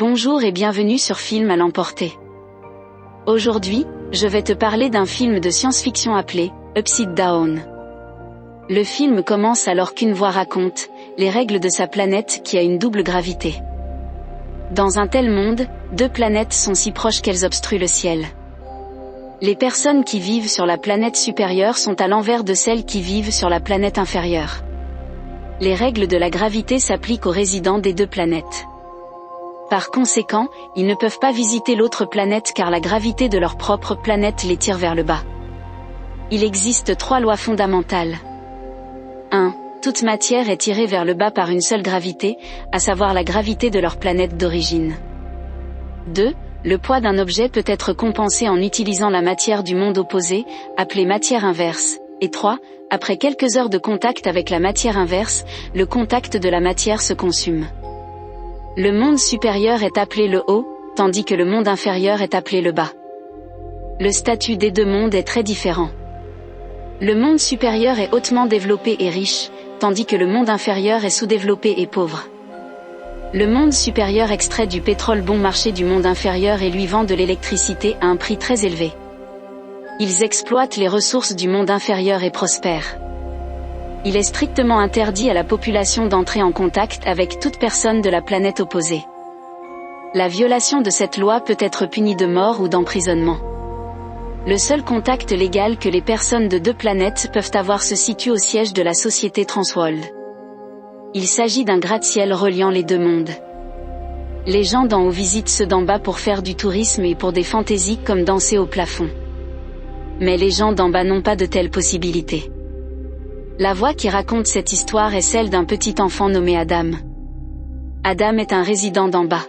Bonjour et bienvenue sur Film à l'emporter. Aujourd'hui, je vais te parler d'un film de science-fiction appelé Upside Down. Le film commence alors qu'une voix raconte les règles de sa planète qui a une double gravité. Dans un tel monde, deux planètes sont si proches qu'elles obstruent le ciel. Les personnes qui vivent sur la planète supérieure sont à l'envers de celles qui vivent sur la planète inférieure. Les règles de la gravité s'appliquent aux résidents des deux planètes. Par conséquent, ils ne peuvent pas visiter l'autre planète car la gravité de leur propre planète les tire vers le bas. Il existe 3 lois fondamentales. 1. Toute matière est tirée vers le bas par une seule gravité, à savoir la gravité de leur planète d'origine. 2. Le poids d'un objet peut être compensé en utilisant la matière du monde opposé, appelée matière inverse. Et 3. Après quelques heures de contact avec la matière inverse, le contact de la matière se consume. Le monde supérieur est appelé le haut, tandis que le monde inférieur est appelé le bas. Le statut des deux mondes est très différent. Le monde supérieur est hautement développé et riche, tandis que le monde inférieur est sous-développé et pauvre. Le monde supérieur extrait du pétrole bon marché du monde inférieur et lui vend de l'électricité à un prix très élevé. Ils exploitent les ressources du monde inférieur et prospèrent. Il est strictement interdit à la population d'entrer en contact avec toute personne de la planète opposée. La violation de cette loi peut être punie de mort ou d'emprisonnement. Le seul contact légal que les personnes de deux planètes peuvent avoir se situe au siège de la société Transworld. Il s'agit d'un gratte-ciel reliant les deux mondes. Les gens d'en haut visitent ceux d'en bas pour faire du tourisme et pour des fantaisies comme danser au plafond. Mais les gens d'en bas n'ont pas de telles possibilités. La voix qui raconte cette histoire est celle d'un petit enfant nommé Adam. Adam est un résident d'en bas.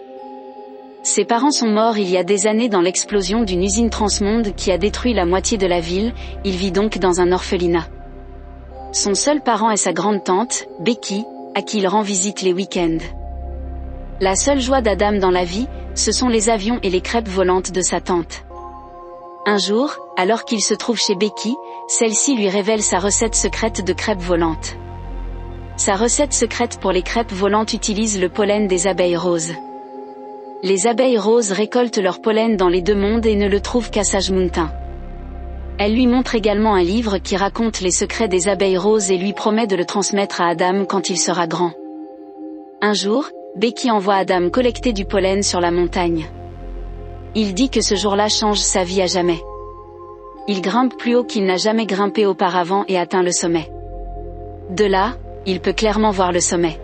Ses parents sont morts il y a des années dans l'explosion d'une usine transmonde qui a détruit la moitié de la ville, il vit donc dans un orphelinat. Son seul parent est sa grande-tante, Becky, à qui il rend visite les week-ends. La seule joie d'Adam dans la vie, ce sont les avions et les crêpes volantes de sa tante. Un jour, alors qu'il se trouve chez Becky, celle-ci lui révèle sa recette secrète de crêpes volantes. Sa recette secrète pour les crêpes volantes utilise le pollen des abeilles roses. Les abeilles roses récoltent leur pollen dans les deux mondes et ne le trouvent qu'à Sage Mountain. Elle lui montre également un livre qui raconte les secrets des abeilles roses et lui promet de le transmettre à Adam quand il sera grand. Un jour, Becky envoie Adam collecter du pollen sur la montagne. Il dit que ce jour-là change sa vie à jamais. Il grimpe plus haut qu'il n'a jamais grimpé auparavant et atteint le sommet. De là, il peut clairement voir le sommet.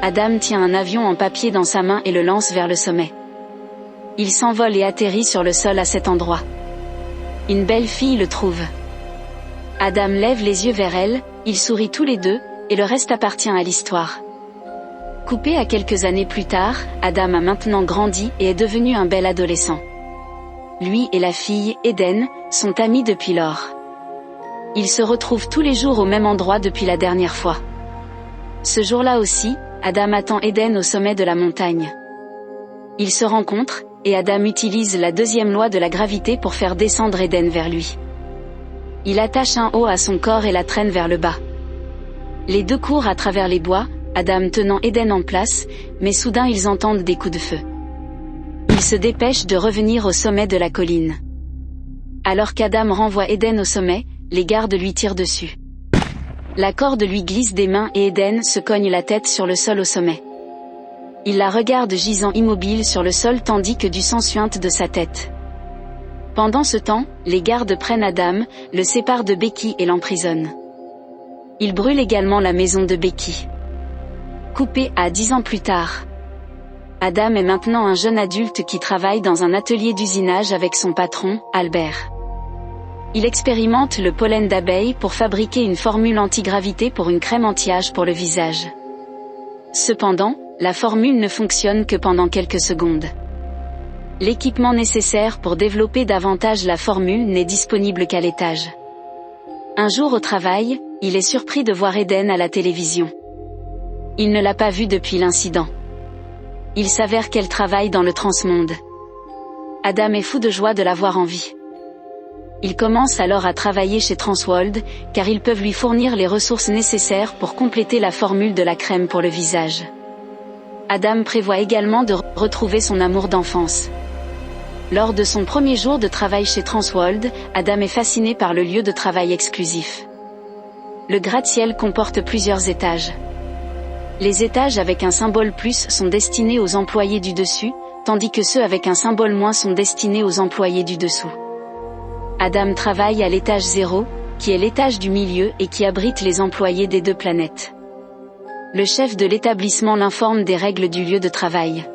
Adam tient un avion en papier dans sa main et le lance vers le sommet. Il s'envole et atterrit sur le sol à cet endroit. Une belle fille le trouve. Adam lève les yeux vers elle, ils sourient tous les deux, et le reste appartient à l'histoire. Coupé à quelques années plus tard, Adam a maintenant grandi et est devenu un bel adolescent. Lui et la fille, Eden, sont amis depuis lors. Ils se retrouvent tous les jours au même endroit depuis la dernière fois. Ce jour-là aussi, Adam attend Eden au sommet de la montagne. Ils se rencontrent, et Adam utilise la deuxième loi de la gravité pour faire descendre Eden vers lui. Il attache un haut à son corps et la traîne vers le bas. Les deux courent à travers les bois, Adam tenant Eden en place, mais soudain ils entendent des coups de feu. Ils se dépêchent de revenir au sommet de la colline. Alors qu'Adam renvoie Eden au sommet, les gardes lui tirent dessus. La corde lui glisse des mains et Eden se cogne la tête sur le sol au sommet. Il la regarde gisant immobile sur le sol tandis que du sang suinte de sa tête. Pendant ce temps, les gardes prennent Adam, le séparent de Becky et l'emprisonnent. Ils brûlent également la maison de Becky. Coupé à 10 ans plus tard. Adam est maintenant un jeune adulte qui travaille dans un atelier d'usinage avec son patron, Albert. Il expérimente le pollen d'abeille pour fabriquer une formule antigravité pour une crème anti-âge pour le visage. Cependant, la formule ne fonctionne que pendant quelques secondes. L'équipement nécessaire pour développer davantage la formule n'est disponible qu'à l'étage. Un jour au travail, il est surpris de voir Eden à la télévision. Il ne l'a pas vue depuis l'incident. Il s'avère qu'elle travaille dans le transmonde. Adam est fou de joie de la voir en vie. Il commence alors à travailler chez Transworld, car ils peuvent lui fournir les ressources nécessaires pour compléter la formule de la crème pour le visage. Adam prévoit également de retrouver son amour d'enfance. Lors de son premier jour de travail chez Transworld, Adam est fasciné par le lieu de travail exclusif. Le gratte-ciel comporte plusieurs étages. Les étages avec un symbole plus sont destinés aux employés du dessus, tandis que ceux avec un symbole moins sont destinés aux employés du dessous. Adam travaille à l'étage 0, qui est l'étage du milieu et qui abrite les employés des deux planètes. Le chef de l'établissement l'informe des règles du lieu de travail.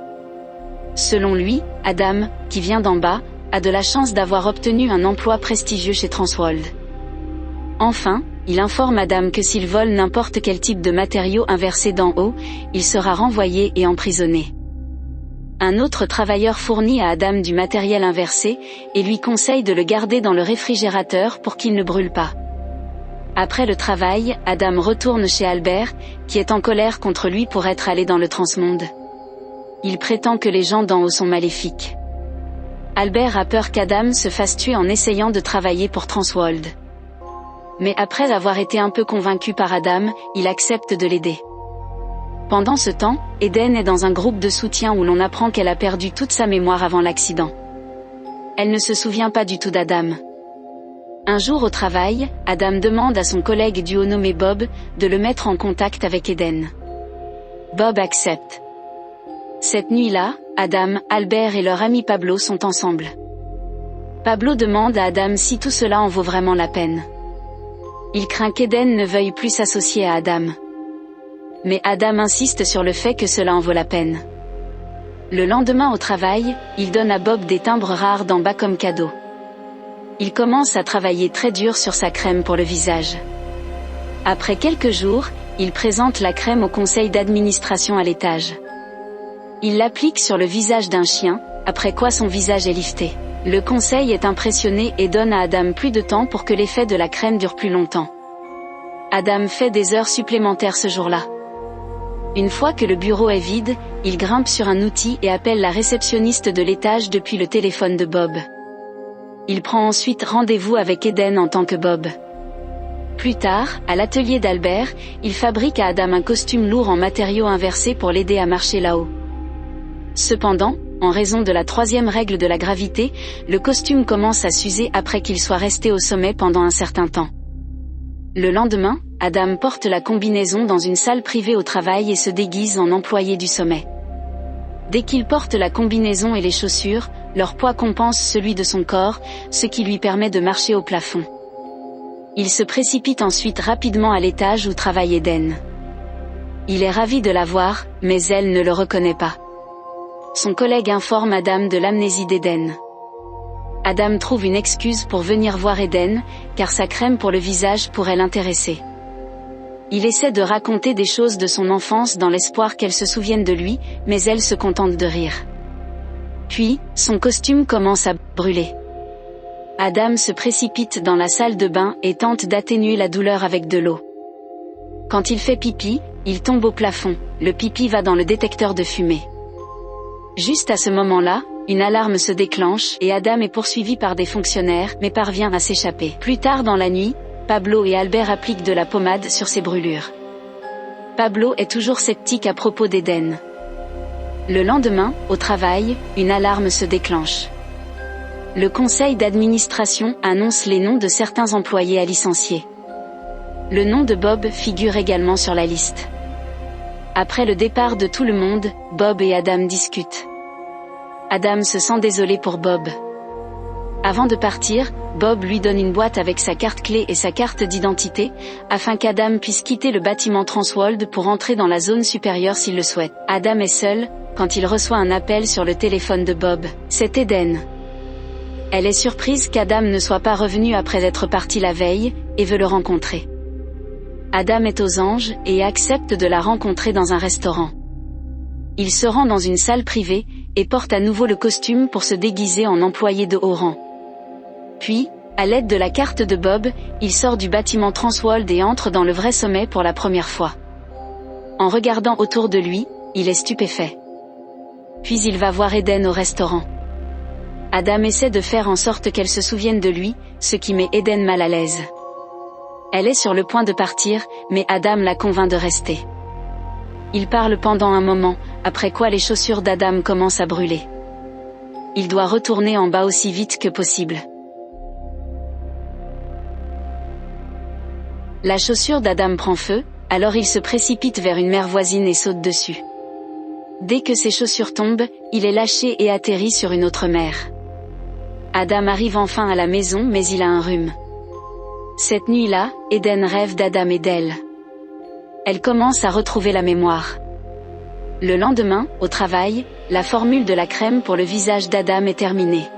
Selon lui, Adam, qui vient d'en bas, a de la chance d'avoir obtenu un emploi prestigieux chez Transworld. Enfin, il informe Adam que s'il vole n'importe quel type de matériau inversé d'en haut, il sera renvoyé et emprisonné. Un autre travailleur fournit à Adam du matériel inversé, et lui conseille de le garder dans le réfrigérateur pour qu'il ne brûle pas. Après le travail, Adam retourne chez Albert, qui est en colère contre lui pour être allé dans le transmonde. Il prétend que les gens d'en haut sont maléfiques. Albert a peur qu'Adam se fasse tuer en essayant de travailler pour Transworld. Mais après avoir été un peu convaincu par Adam, il accepte de l'aider. Pendant ce temps, Eden est dans un groupe de soutien où l'on apprend qu'elle a perdu toute sa mémoire avant l'accident. Elle ne se souvient pas du tout d'Adam. Un jour au travail, Adam demande à son collègue du haut nommé Bob, de le mettre en contact avec Eden. Bob accepte. Cette nuit-là, Adam, Albert et leur ami Pablo sont ensemble. Pablo demande à Adam si tout cela en vaut vraiment la peine. Il craint qu'Eden ne veuille plus s'associer à Adam. Mais Adam insiste sur le fait que cela en vaut la peine. Le lendemain au travail, il donne à Bob des timbres rares d'en bas comme cadeau. Il commence à travailler très dur sur sa crème pour le visage. Après quelques jours, il présente la crème au conseil d'administration à l'étage. Il l'applique sur le visage d'un chien, après quoi son visage est lifté. Le conseil est impressionné et donne à Adam plus de temps pour que l'effet de la crème dure plus longtemps. Adam fait des heures supplémentaires ce jour-là. Une fois que le bureau est vide, il grimpe sur un outil et appelle la réceptionniste de l'étage depuis le téléphone de Bob. Il prend ensuite rendez-vous avec Eden en tant que Bob. Plus tard, à l'atelier d'Albert, il fabrique à Adam un costume lourd en matériaux inversés pour l'aider à marcher là-haut. Cependant, en raison de la troisième règle de la gravité, le costume commence à s'user après qu'il soit resté au sommet pendant un certain temps. Le lendemain, Adam porte la combinaison dans une salle privée au travail et se déguise en employé du sommet. Dès qu'il porte la combinaison et les chaussures, leur poids compense celui de son corps, ce qui lui permet de marcher au plafond. Il se précipite ensuite rapidement à l'étage où travaille Eden. Il est ravi de la voir, mais elle ne le reconnaît pas. Son collègue informe Adam de l'amnésie d'Eden. Adam trouve une excuse pour venir voir Eden, car sa crème pour le visage pourrait l'intéresser. Il essaie de raconter des choses de son enfance dans l'espoir qu'elle se souvienne de lui, mais elle se contente de rire. Puis, son costume commence à brûler. Adam se précipite dans la salle de bain et tente d'atténuer la douleur avec de l'eau. Quand il fait pipi, il tombe au plafond, le pipi va dans le détecteur de fumée. Juste à ce moment-là, une alarme se déclenche et Adam est poursuivi par des fonctionnaires mais parvient à s'échapper. Plus tard dans la nuit, Pablo et Albert appliquent de la pommade sur ses brûlures. Pablo est toujours sceptique à propos d'Eden. Le lendemain, au travail, une alarme se déclenche. Le conseil d'administration annonce les noms de certains employés à licencier. Le nom de Bob figure également sur la liste. Après le départ de tout le monde, Bob et Adam discutent. Adam se sent désolé pour Bob. Avant de partir, Bob lui donne une boîte avec sa carte clé et sa carte d'identité, afin qu'Adam puisse quitter le bâtiment Transworld pour entrer dans la zone supérieure s'il le souhaite. Adam est seul, quand il reçoit un appel sur le téléphone de Bob. C'est Eden. Elle est surprise qu'Adam ne soit pas revenu après être parti la veille, et veut le rencontrer. Adam est aux anges, et accepte de la rencontrer dans un restaurant. Il se rend dans une salle privée, et porte à nouveau le costume pour se déguiser en employé de haut rang. Puis, à l'aide de la carte de Bob, il sort du bâtiment Transworld et entre dans le vrai sommet pour la première fois. En regardant autour de lui, il est stupéfait. Puis il va voir Eden au restaurant. Adam essaie de faire en sorte qu'elle se souvienne de lui, ce qui met Eden mal à l'aise. Elle est sur le point de partir, mais Adam la convainc de rester. Ils parlent pendant un moment, après quoi les chaussures d'Adam commencent à brûler. Il doit retourner en bas aussi vite que possible. La chaussure d'Adam prend feu, alors il se précipite vers une mer voisine et saute dessus. Dès que ses chaussures tombent, il est lâché et atterrit sur une autre mer. Adam arrive enfin à la maison mais il a un rhume. Cette nuit-là, Eden rêve d'Adam et d'elle. Elle commence à retrouver la mémoire. Le lendemain, au travail, la formule de la crème pour le visage d'Adam est terminée.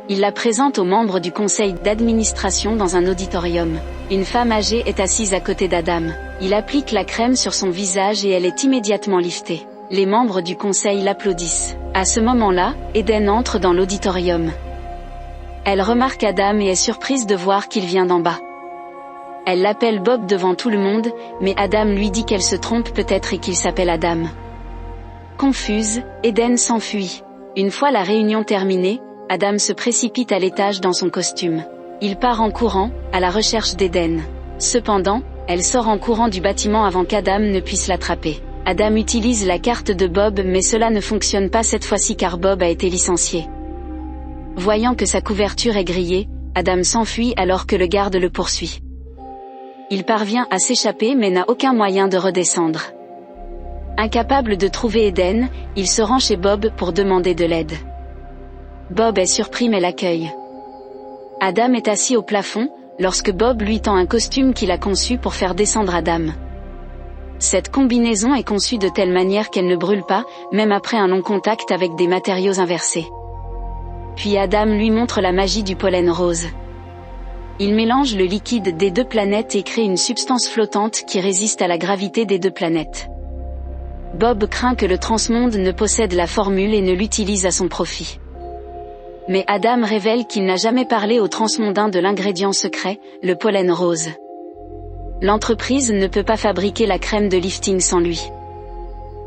Il la présente aux membres du conseil d'administration dans un auditorium. Une femme âgée est assise à côté d'Adam. Il applique la crème sur son visage et elle est immédiatement liftée. Les membres du conseil l'applaudissent. À ce moment-là, Eden entre dans l'auditorium. Elle remarque Adam et est surprise de voir qu'il vient d'en bas. Elle l'appelle Bob devant tout le monde, mais Adam lui dit qu'elle se trompe peut-être et qu'il s'appelle Adam. Confuse, Eden s'enfuit. Une fois la réunion terminée, Adam se précipite à l'étage dans son costume. Il part en courant, à la recherche d'Eden. Cependant, elle sort en courant du bâtiment avant qu'Adam ne puisse l'attraper. Adam utilise la carte de Bob mais cela ne fonctionne pas cette fois-ci car Bob a été licencié. Voyant que sa couverture est grillée, Adam s'enfuit alors que le garde le poursuit. Il parvient à s'échapper mais n'a aucun moyen de redescendre. Incapable de trouver Eden, il se rend chez Bob pour demander de l'aide. Bob est surpris mais l'accueille. Adam est assis au plafond, lorsque Bob lui tend un costume qu'il a conçu pour faire descendre Adam. Cette combinaison est conçue de telle manière qu'elle ne brûle pas, même après un long contact avec des matériaux inversés. Puis Adam lui montre la magie du pollen rose. Il mélange le liquide des deux planètes et crée une substance flottante qui résiste à la gravité des deux planètes. Bob craint que le transmonde ne possède la formule et ne l'utilise à son profit. Mais Adam révèle qu'il n'a jamais parlé au transmondain de l'ingrédient secret, le pollen rose. L'entreprise ne peut pas fabriquer la crème de lifting sans lui.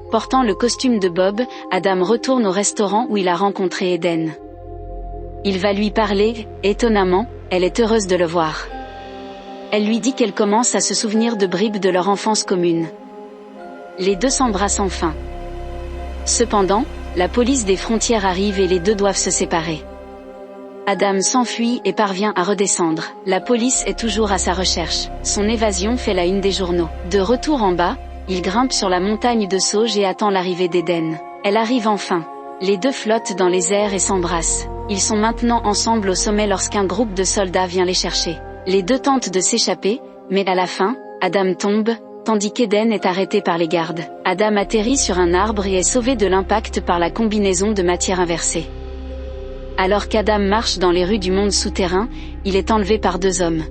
Portant le costume de Bob, Adam retourne au restaurant où il a rencontré Eden. Il va lui parler, étonnamment, elle est heureuse de le voir. Elle lui dit qu'elle commence à se souvenir de bribes de leur enfance commune. Les deux s'embrassent enfin. Cependant, la police des frontières arrive et les deux doivent se séparer. Adam s'enfuit et parvient à redescendre. La police est toujours à sa recherche. Son évasion fait la une des journaux. De retour en bas, il grimpe sur la montagne de sauge et attend l'arrivée d'Eden. Elle arrive enfin. Les deux flottent dans les airs et s'embrassent. Ils sont maintenant ensemble au sommet lorsqu'un groupe de soldats vient les chercher. Les deux tentent de s'échapper, mais à la fin, Adam tombe, tandis qu'Eden est arrêté par les gardes. Adam atterrit sur un arbre et est sauvé de l'impact par la combinaison de matière inversée. Alors qu'Adam marche dans les rues du monde souterrain, il est enlevé par deux hommes.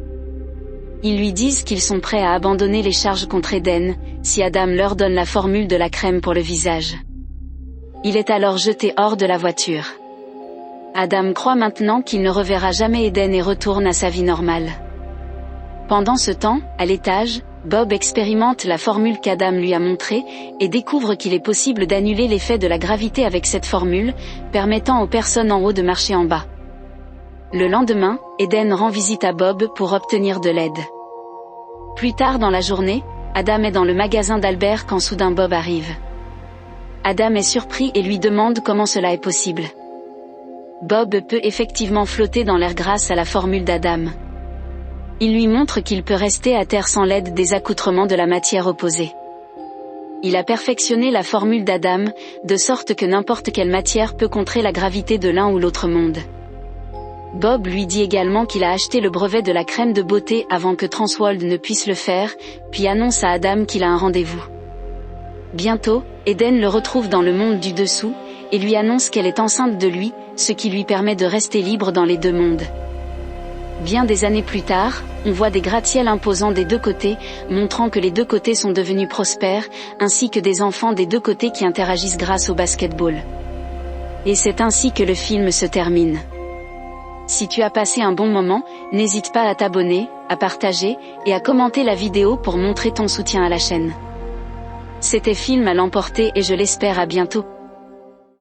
Ils lui disent qu'ils sont prêts à abandonner les charges contre Eden, si Adam leur donne la formule de la crème pour le visage. Il est alors jeté hors de la voiture. Adam croit maintenant qu'il ne reverra jamais Eden et retourne à sa vie normale. Pendant ce temps, à l'étage, Bob expérimente la formule qu'Adam lui a montrée, et découvre qu'il est possible d'annuler l'effet de la gravité avec cette formule, permettant aux personnes en haut de marcher en bas. Le lendemain, Eden rend visite à Bob pour obtenir de l'aide. Plus tard dans la journée, Adam est dans le magasin d'Albert quand soudain Bob arrive. Adam est surpris et lui demande comment cela est possible. Bob peut effectivement flotter dans l'air grâce à la formule d'Adam. Il lui montre qu'il peut rester à terre sans l'aide des accoutrements de la matière opposée. Il a perfectionné la formule d'Adam, de sorte que n'importe quelle matière peut contrer la gravité de l'un ou l'autre monde. Bob lui dit également qu'il a acheté le brevet de la crème de beauté avant que Transworld ne puisse le faire, puis annonce à Adam qu'il a un rendez-vous. Bientôt, Eden le retrouve dans le monde du dessous, et lui annonce qu'elle est enceinte de lui, ce qui lui permet de rester libre dans les deux mondes. Bien des années plus tard, on voit des gratte-ciels imposants des deux côtés, montrant que les deux côtés sont devenus prospères, ainsi que des enfants des deux côtés qui interagissent grâce au basketball. Et c'est ainsi que le film se termine. Si tu as passé un bon moment, n'hésite pas à t'abonner, à partager, et à commenter la vidéo pour montrer ton soutien à la chaîne. C'était Film à l'emporter et je l'espère à bientôt.